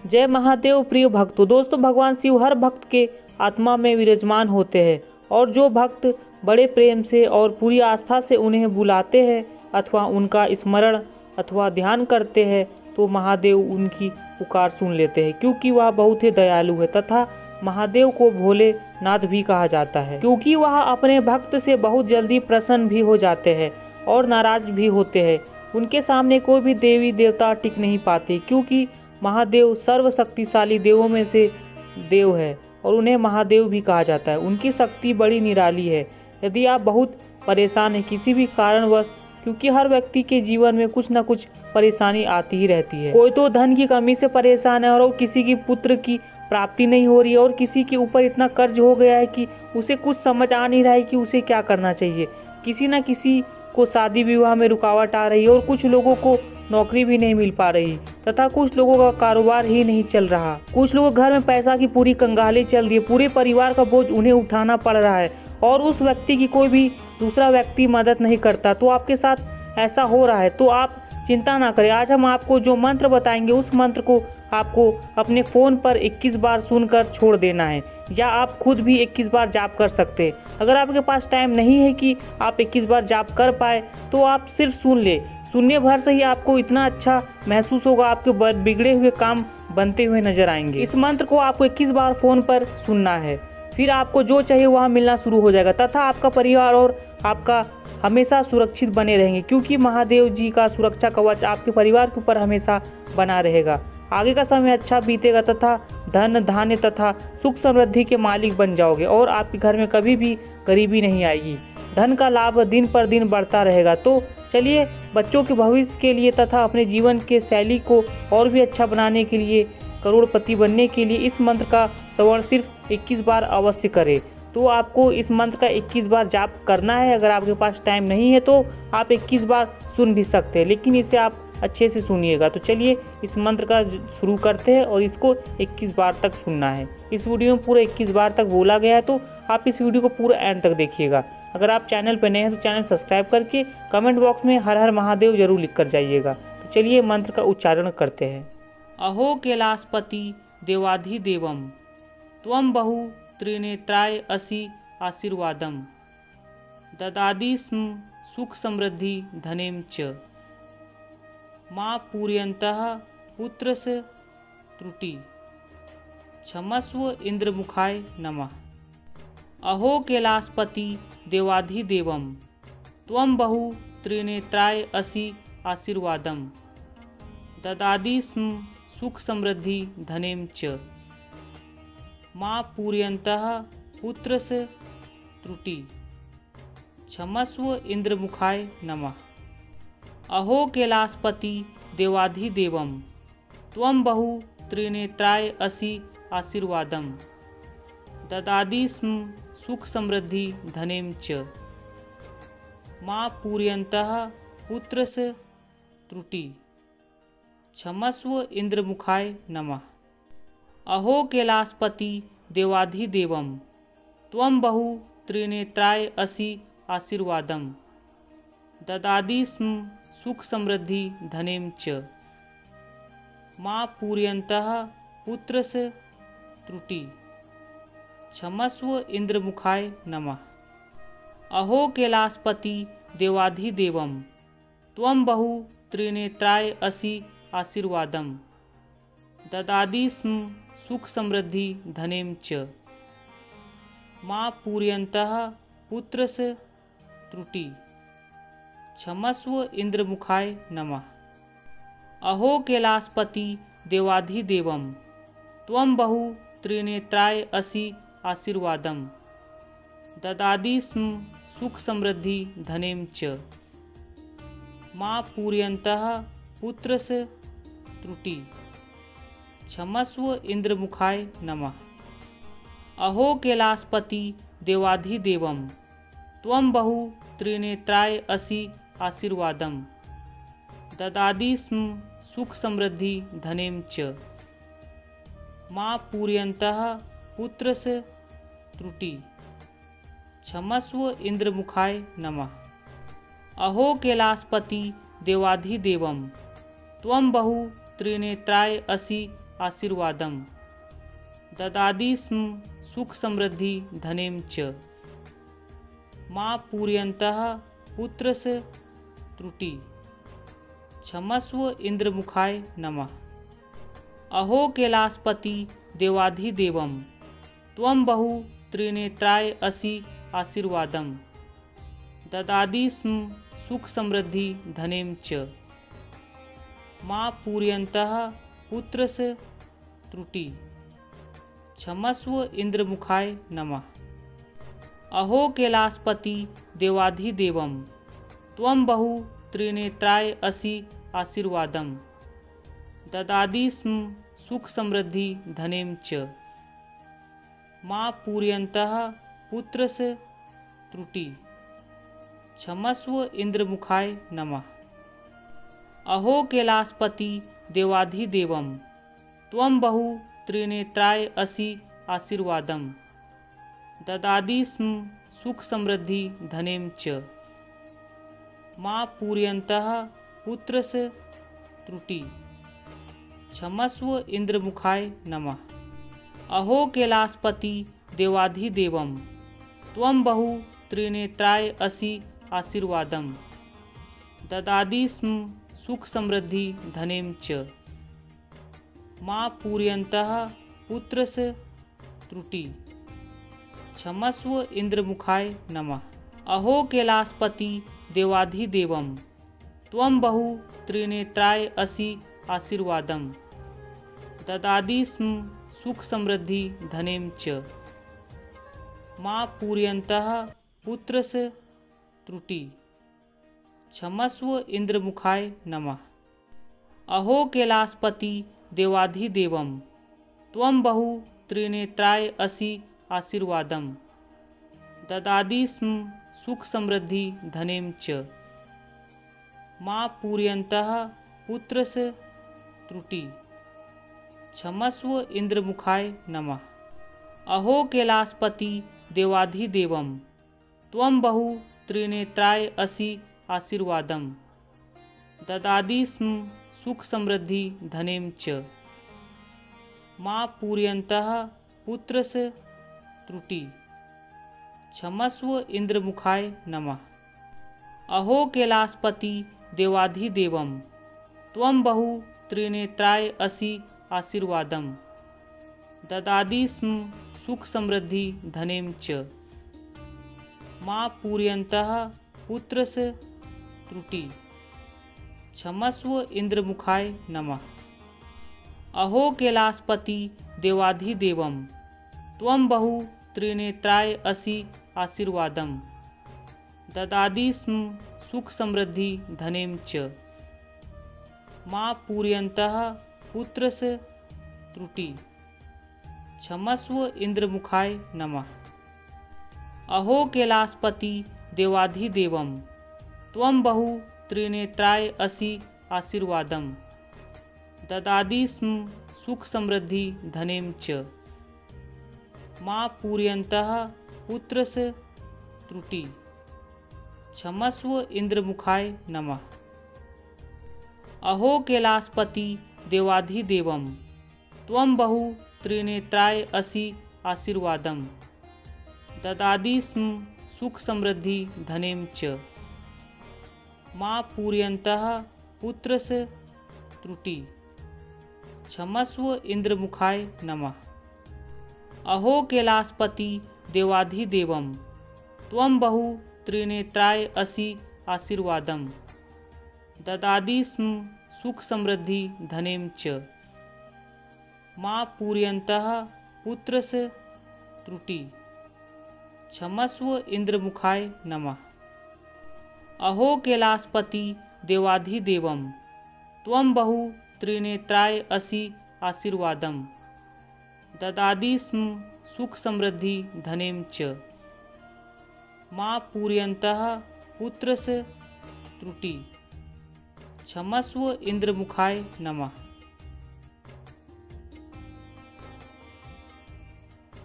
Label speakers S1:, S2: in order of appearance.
S1: जय महादेव प्रिय भक्तों। दोस्तों, भगवान शिव हर भक्त के आत्मा में विराजमान होते हैं और जो भक्त बड़े प्रेम से और पूरी आस्था से उन्हें बुलाते हैं अथवा उनका स्मरण अथवा ध्यान करते हैं तो महादेव उनकी पुकार सुन लेते हैं, क्योंकि वह बहुत ही दयालु है तथा महादेव को भोलेनाथ भी कहा जाता है, क्योंकि वह अपने भक्त से बहुत जल्दी प्रसन्न भी हो जाते हैं और नाराज भी होते हैं। उनके सामने कोई भी देवी देवता टिक नहीं पाते, क्योंकि महादेव सर्वशक्तिशाली देवों में से देव है और उन्हें महादेव भी कहा जाता है। उनकी शक्ति बड़ी निराली है। यदि आप बहुत परेशान हैं किसी भी कारणवश, क्योंकि हर व्यक्ति के जीवन में कुछ न कुछ परेशानी आती ही रहती है। कोई तो धन की कमी से परेशान है और किसी की पुत्र की प्राप्ति नहीं हो रही है और किसी के ऊपर इतना कर्ज हो गया है कि उसे कुछ समझ आ नहीं रहा है कि उसे क्या करना चाहिए। किसी न किसी को शादी विवाह में रुकावट आ रही है और कुछ लोगों को नौकरी भी नहीं मिल पा रही तथा कुछ लोगों का कारोबार ही नहीं चल रहा। कुछ लोगों घर में पैसा की पूरी कंगाली चल रही है, पूरे परिवार का बोझ उन्हें उठाना पड़ रहा है और उस व्यक्ति की कोई भी दूसरा व्यक्ति मदद नहीं करता। तो आपके साथ ऐसा हो रहा है तो आप चिंता ना करें। आज हम आपको जो मंत्र बताएंगे उस मंत्र को आपको अपने फ़ोन पर 21 बार सुनकर छोड़ देना है, या आप खुद भी 21 बार जाप कर सकते हैं। अगर आपके पास टाइम नहीं है कि आप 21 बार जाप कर पाए तो आप सिर्फ सुन ले। सुनने भर से ही आपको इतना अच्छा महसूस होगा, आपके बिगड़े हुए काम बनते हुए नजर आएंगे। इस मंत्र को आपको 21 बार फ़ोन पर सुनना है, फिर आपको जो चाहिए वहाँ मिलना शुरू हो जाएगा तथा आपका परिवार और आपका हमेशा सुरक्षित बने रहेंगे, क्योंकि महादेव जी का सुरक्षा कवच आपके परिवार के ऊपर हमेशा बना रहेगा। आगे का समय अच्छा बीतेगा तथा धन धान्य तथा सुख समृद्धि के मालिक बन जाओगे और आपके घर में कभी भी गरीबी नहीं आएगी। धन का लाभ दिन पर दिन बढ़ता रहेगा। तो चलिए, बच्चों के भविष्य के लिए तथा अपने जीवन के शैली को और भी अच्छा बनाने के लिए, करोड़पति बनने के लिए इस मंत्र का श्रवण सिर्फ 21 बार अवश्य करें। तो आपको इस मंत्र का 21 बार जाप करना है। अगर आपके पास टाइम नहीं है तो आप 21 बार सुन भी सकते हैं, लेकिन इसे आप अच्छे से सुनिएगा। तो चलिए इस मंत्र का शुरू करते हैं और इसको 21 बार तक सुनना है। इस वीडियो में पूरा 21 बार तक बोला गया है, तो आप इस वीडियो को पूरा एंड तक देखिएगा। अगर आप चैनल पर नए हैं तो चैनल सब्सक्राइब करके कमेंट बॉक्स में हर हर महादेव जरूर लिख कर जाइएगा। तो चलिए मंत्र का उच्चारण करते हैं। अहो कैलाशपति देवाधिदेवम त्वं बहु त्रिनेत्राय असि आशीर्वादम ददादि स्म सुख समृद्धि धनेम च माँ पूर्यन्तः पुत्रस्य त्रुटि क्षमस्व इंद्रमुखाय नमः। अहो कैलाशपति देवाधिदेवम त्वं बहु त्रिनेत्राय असि आशीर्वादम ददादि स्म सुख समृद्धि धनेम च माँ पूर्यन्तः पुत्रस्य त्रुटि क्षमस्व इंद्रमुखाय नमः। अहो कैलाशपति देवाधिदेवम त्वं बहु त्रिनेत्राय असि आशीर्वादम ददादि स्म सुख समृद्धि धनेम च माँ पूर्यन्तः पुत्रस्य त्रुटि क्षमस्व इंद्रमुखाय नमः। अहो कैलाशपति देवाधिदेवम त्वं बहु त्रिनेत्राय असि आशीर्वादम ददादि स्म सुख समृद्धि धनेम च माँ पूर्यन्तः पुत्रस्य त्रुटि क्षमस्व इंद्रमुखाय नमः। अहो कैलाशपति देवाधिदेवम त्वं बहु त्रिनेत्राय असि आशीर्वादम ददादि स्म सुख समृद्धि धनेम च माँ पूर्यन्तः पुत्रस्य त्रुटि क्षमस्व इंद्रमुखाय नमः। अहो कैलाशपति देवाधिदेवम त्वं बहु त्रिनेत्राय असि आशीर्वादम ददादि स्म सुख समृद्धि धनेम च माँ पूर्यन्तः पुत्रस्य त्रुटि क्षमस्व इंद्रमुखाय नमः। अहो कैलाशपति देवाधिदेवम त्वं बहु त्रिनेत्राय असि आशीर्वादम ददादि स्म सुख समृद्धि धनेम च माँ पूर्यन्तः पुत्रस्य त्रुटि क्षमस्व इंद्रमुखाय नमः। अहो कैलाशपति देवाधिदेवम त्वं बहु त्रिनेत्राय असि आशीर्वादं ददाति स्म सुख समृद्धि धनेम च मा पूरयन्तः पुत्रस्य त्रुटि क्षमस्व इंद्रमुखाय नमः। अहो कैलासपति देवाधिदेवं त्वं बहु त्रिनेत्राय असि आशीर्वादं ददाति स्म सुख समृद्धि धनेम च मा पूरयन्तः पुत्रस्य त्रुटि क्षमस्व इंद्रमुखाय नमः। अहो कैलासपति देवाधिदेवं त्वं बहु त्रिनेत्राय असि आशीर्वादं ददाति स्म सुख समृद्धि धनेम च मा पूरयन्तः पुत्रस्य त्रुटि क्षमस्व इंद्रमुखाय नमः। अहो कैलासपति देवाधिदेवं त्वं बहु त्रिनेत्राय असि आशीर्वादं ददाति स्म सुख समृद्धि धनेम च मा पूरयन्तः पुत्रस्य त्रुटि क्षमस्व इंद्रमुखाय नमः। अहो कैलासपति देवाधिदेवं त्वं बहु त्रिनेत्राय असि आशीर्वादं ददाति स्म सुख समृद्धि धनेम च मा पूरयन्तः पुत्रस्य त्रुटि क्षमस्व इंद्रमुखाय नमः। अहो कैलासपति देवाधिदेवं त्वं बहु त्रिनेत्राय असि आशीर्वादं ददाति स्म सुख समृद्धि धनेम च मा पूरयन्तः पुत्रस्य त्रुटि क्षमस्व इंद्रमुखाय नमः। अहो कैलासपति देवाधिदेवं त्वं बहु त्रिनेत्राय असि आशीर्वादं ददाति स्म सुख समृद्धि धनेम च मा पूरयन्तः पुत्रस्य त्रुटि क्षमस्व इंद्रमुखाय नमः। अहो कैलासपति देवाधिदेवं त्वं बहु त्रिनेत्राय असि आशीर्वादं ददाति स्म सुख समृद्धि धनेम च मा पूरयन्तः पुत्रस्य त्रुटि क्षमस्व इंद्रमुखाय नमः। अहो कैलासपति देवाधिदेवं त्वं बहु त्रिनेत्राय असि आशीर्वादं ददाति स्म सुख समृद्धि धनेम च मा पूरयन्तः पुत्रस्य त्रुटि क्षमस्व इंद्रमुखाय नमः। अहो कैलासपति देवाधिदेवं त्वं बहु त्रिनेत्राय असि आशीर्वादं ददाति स्म सुख समृद्धि धनेम च मा पूरयन्तः पुत्रस्य त्रुटि क्षमस्व इंद्रमुखाय नमः। अहो कैलासपति देवाधिदेवं त्वं बहु त्रिनेत्राय असि आशीर्वादं ददाति स्म सुख समृद्धि धनेम च मा पूरयन्तः पुत्रस्य त्रुटि क्षमस्व इंद्रमुखाय नमः। अहो कैलासपति देवाधिदेवं त्वं बहु त्रिनेत्राय असि आशीर्वादं ददाति स्म सुख समृद्धि धनेम च मा पूरयन्तः पुत्रस्य त्रुटि क्षमस्व इंद्रमुखाय नमः। अहो कैलासपति देवाधिदेवं त्वं बहु त्रिनेत्राय असि आशीर्वादं ददाति स्म सुख समृद्धि धनेम च मा पूरयन्तः पुत्रस्य त्रुटि क्षमस्व इंद्रमुखाय नमः। अहो कैलासपति देवाधिदेवं त्वं बहु त्रिनेत्राय असि आशीर्वादं ददाति स्म सुख समृद्धि धनेम च मा पूरयन्तः पुत्रस्य त्रुटि क्षमस्व इंद्रमुखाय नमः।